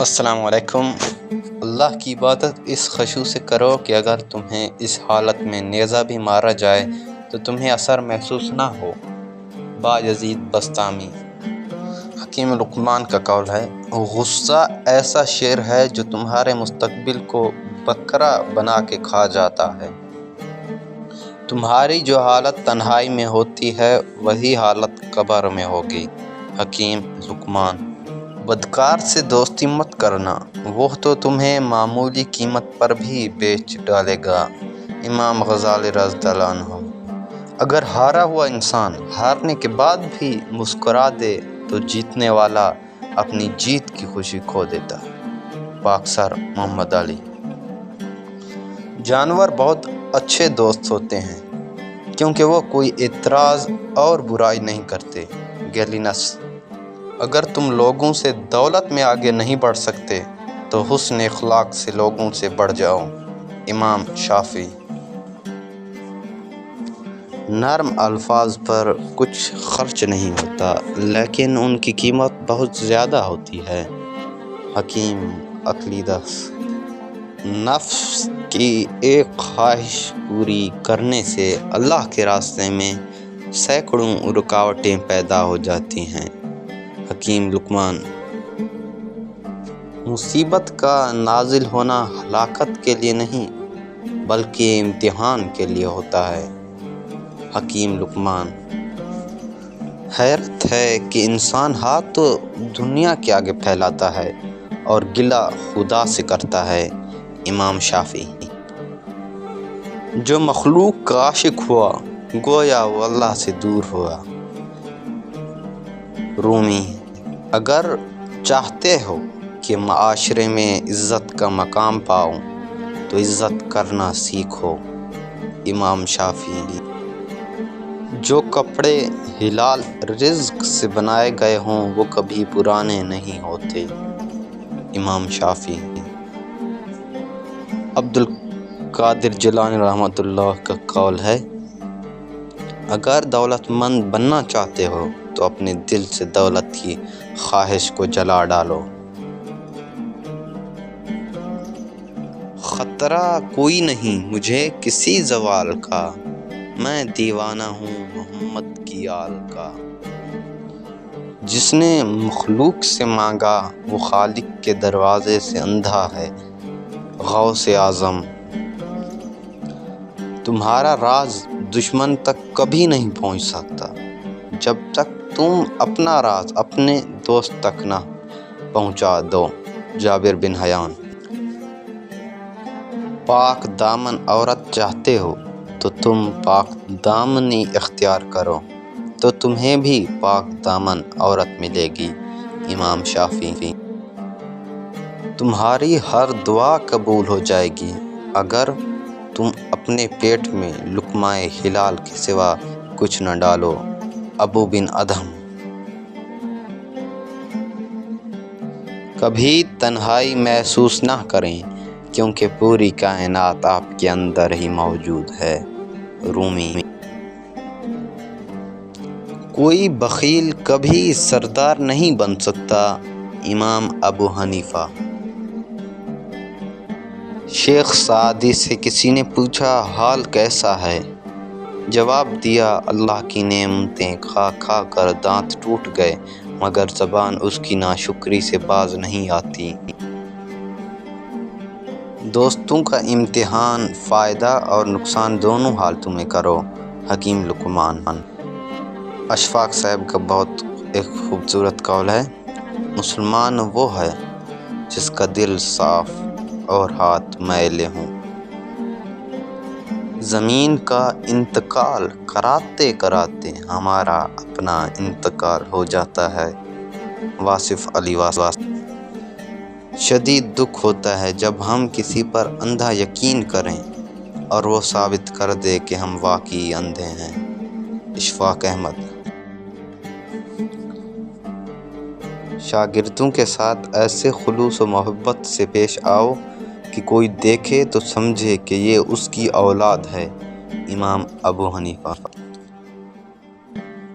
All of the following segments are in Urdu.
السلام علیکم۔ اللہ کی عبادت اس خشوع سے کرو کہ اگر تمہیں اس حالت میں نیزہ بھی مارا جائے تو تمہیں اثر محسوس نہ ہو۔ بایزید بسطامی۔ حکیم لقمان کا قول ہے، غصہ ایسا شیر ہے جو تمہارے مستقبل کو بکرا بنا کے کھا جاتا ہے۔ تمہاری جو حالت تنہائی میں ہوتی ہے وہی حالت قبر میں ہوگی۔ حکیم لقمان۔ بدکار سے دوستی مت کرنا، وہ تو تمہیں معمولی قیمت پر بھی بیچ ڈالے گا۔ امام غزالی رضی اللہ عنہ۔ اگر ہارا ہوا انسان ہارنے کے بعد بھی مسکرا دے تو جیتنے والا اپنی جیت کی خوشی کھو دیتا ہے۔ پاک سر محمد علی۔ جانور بہت اچھے دوست ہوتے ہیں کیونکہ وہ کوئی اعتراض اور برائی نہیں کرتے۔ گیلینس۔ اگر تم لوگوں سے دولت میں آگے نہیں بڑھ سکتے تو حسن اخلاق سے لوگوں سے بڑھ جاؤ۔ امام شافعی۔ نرم الفاظ پر کچھ خرچ نہیں ہوتا لیکن ان کی قیمت بہت زیادہ ہوتی ہے۔ حکیم عقیلیدس۔ نفس کی ایک خواہش پوری کرنے سے اللہ کے راستے میں سینکڑوں رکاوٹیں پیدا ہو جاتی ہیں۔ حکیم لقمان۔ مصیبت کا نازل ہونا ہلاکت کے لیے نہیں بلکہ امتحان کے لیے ہوتا ہے۔ حکیم لقمان۔ حیرت ہے کہ انسان ہاتھ تو دنیا کے آگے پھیلاتا ہے اور گلہ خدا سے کرتا ہے۔ امام شافعی۔ جو مخلوق کا عاشق ہوا گویا وہ اللہ سے دور ہوا۔ رومی۔ اگر چاہتے ہو کہ معاشرے میں عزت کا مقام پاؤ تو عزت کرنا سیکھو۔ امام شافعی۔ جو کپڑے حلال رزق سے بنائے گئے ہوں وہ کبھی پرانے نہیں ہوتے۔ امام شافعی۔ عبد القادر جیلانی رحمۃ اللہ کا قول ہے، اگر دولت مند بننا چاہتے ہو تو اپنے دل سے دولت کی خواہش کو جلا ڈالو۔ خطرہ کوئی نہیں مجھے کسی زوال کا، میں دیوانہ ہوں محمد کی آل کا۔ جس نے مخلوق سے مانگا وہ خالق کے دروازے سے اندھا ہے۔ غوث اعظم۔ تمہارا راز دشمن تک کبھی نہیں پہنچ سکتا جب تک تم اپنا راز اپنے دوست تک نہ پہنچا دو۔ جابر بن حیان۔ پاک دامن عورت چاہتے ہو تو تم پاک دامنی اختیار کرو تو تمہیں بھی پاک دامن عورت ملے گی۔ امام شافعی۔ تمہاری ہر دعا قبول ہو جائے گی اگر تم اپنے پیٹ میں لقمۂ حلال کے سوا کچھ نہ ڈالو۔ ابو بن ادہم۔ کبھی تنہائی محسوس نہ کریں کیونکہ پوری کائنات آپ کے اندر ہی موجود ہے۔ رومی۔ کوئی بخیل کبھی سردار نہیں بن سکتا۔ امام ابو حنیفہ۔ شیخ سعدی سے کسی نے پوچھا حال کیسا ہے؟ جواب دیا اللہ کی نعمتیں کھا کھا کر دانت ٹوٹ گئے مگر زبان اس کی ناشکری سے باز نہیں آتی۔ دوستوں کا امتحان فائدہ اور نقصان دونوں حالتوں میں کرو۔ حکیم لقمان۔ اشفاق صاحب کا بہت ایک خوبصورت قول ہے، مسلمان وہ ہے جس کا دل صاف اور ہاتھ میلے ہوں۔ زمین کا انتقال کراتے کراتے ہمارا اپنا انتقال ہو جاتا ہے۔ واصف علی واصف۔ شدید دکھ ہوتا ہے جب ہم کسی پر اندھا یقین کریں اور وہ ثابت کر دے کہ ہم واقعی اندھے ہیں۔ اشفاق احمد۔ شاگردوں کے ساتھ ایسے خلوص و محبت سے پیش آؤ کہ کوئی دیکھے تو سمجھے کہ یہ اس کی اولاد ہے۔ امام ابو حنیفہ۔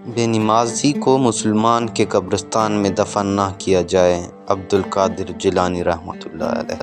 بے نمازی کو مسلمان کے قبرستان میں دفن نہ کیا جائے عبد القادر جیلانی رحمۃ اللہ علیہ۔